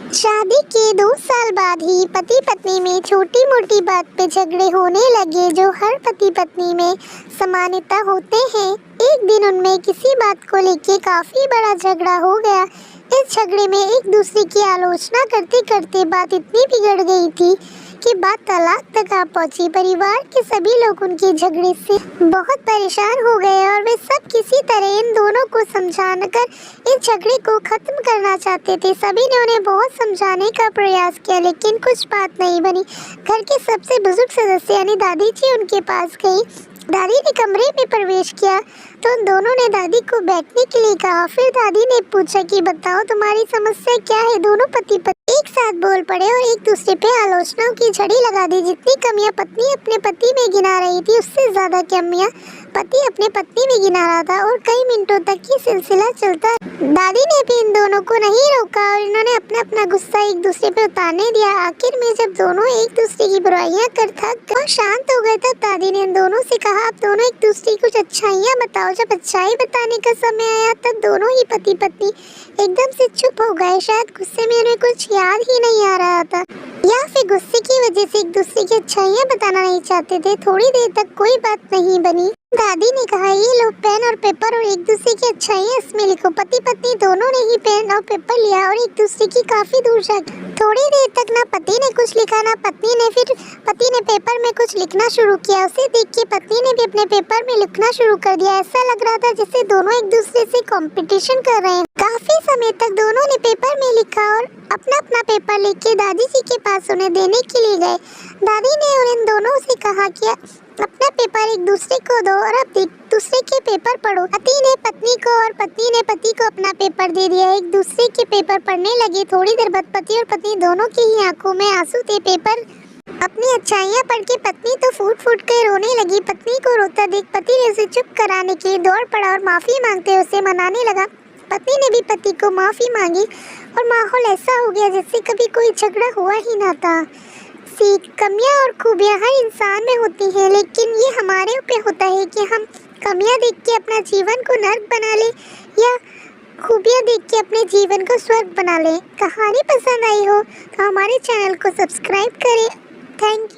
शादी के 2 साल बाद ही पति पत्नी में छोटी मोटी बात पे झगड़े होने लगे, जो हर पति पत्नी में सामान्यता होते हैं। एक दिन उनमें किसी बात को लेके काफी बड़ा झगड़ा हो गया। इस झगड़े में एक दूसरे की आलोचना करते करते बात इतनी बिगड़ गई थी कि बात तलाक तक आ पहुंची। परिवार के सभी लोग उनके झगड़े से बहुत परेशान हो गए और वे सब किसी तरह इन दोनों को समझाकर इस झगड़े को खत्म करना चाहते थे। सभी ने उन्हें बहुत समझाने का प्रयास किया, लेकिन कुछ बात नहीं बनी। घर के सबसे बुजुर्ग सदस्य यानी दादी जी उनके पास गई। दादी ने कमरे में प्रवेश किया तो उन दोनों ने दादी को बैठने के लिए कहा। फिर दादी ने पूछा कि बताओ तुम्हारी समस्या क्या है। दोनों पति पत्नी एक साथ बोल पड़े और एक दूसरे पे आलोचनाओं की झड़ी लगा दी। जितनी कमियां पत्नी अपने पति में गिना रही थी, उससे ज्यादा कमियां पति अपने पत्नी में गिना रहा था और कई मिनटों तक ये सिलसिला चलता। दादी ने भी इन दोनों को नहीं रोका और इन्होंने अपना अपना गुस्सा एक दूसरे पे उतारने दिया। आखिर में जब दोनों एक दूसरे की बुराइयां कर थक और शांत हो गए, तब दादी ने इन दोनों से कहा, आप दोनों एक दूसरे की कुछ अच्छाइयाँ बताओ। जब अच्छाई बताने का समय आया, तब दोनों ही पति पत्नी एकदम से चुप हो गए। शायद गुस्से में उन्हें कुछ याद ही नहीं आ रहा था, या फिर गुस्से की वजह से एक दूसरे की अच्छाइयाँ बताना नहीं चाहते थे। थोड़ी देर तक कोई बात नहीं बनी। दादी ने कहा, ये लो पेन और पेपर और एक दूसरे की अच्छाइयाँ इसमें लिखो। पति पत्नी दोनों ने ही पेन और पेपर लिया और एक दूसरे की काफी दूर जाके थोड़ी देर तक ना पति ने कुछ लिखा ना पत्नी ने। फिर पति ने पेपर में कुछ लिखना शुरू किया। उसे देख के पत्नी ने भी अपने पेपर में लिखना शुरू कर दिया। ऐसा लग रहा था जैसे दोनों एक दूसरे से कंपटीशन कर रहे हैं। काफी समय तक दोनों ने पेपर में लिखा और अपना अपना पेपर लेके दादी जी के पास उन्हें देने के लिए गए। दादी ने उन दोनों से कहा कि अपना पेपर एक दूसरे को दो और अब एक दूसरे के पेपर पढ़ो। पति ने पत्नी को और पत्नी ने पति को अपना पेपर दे दिया। एक दूसरे के पेपर पढ़ने लगे। थोड़ी देर बाद पति और पत्नी दोनों की ही आंखों में आंसू थे। पेपर अपनी अच्छाइयाँ पढ़ के पत्नी तो फूट फूट कर रोने लगी। पत्नी को रोता देख पति ने उसे चुप कराने के लिए दौड़ पड़ा और माफी मांगते उसे मनाने लगा। पत्नी ने भी पति को माफी मांगी और माहौल ऐसा हो गया जैसे कभी कोई झगड़ा हुआ ही ना था। कमियां और खूबियां हर इंसान में होती हैं, लेकिन ये हमारे ऊपर होता है कि हम कमियां देख के अपना जीवन को नर्क बना लें या खूबियां देख के अपने जीवन को स्वर्ग बना लें। कहानी पसंद आई हो तो हमारे चैनल को सब्सक्राइब करें। Thank you.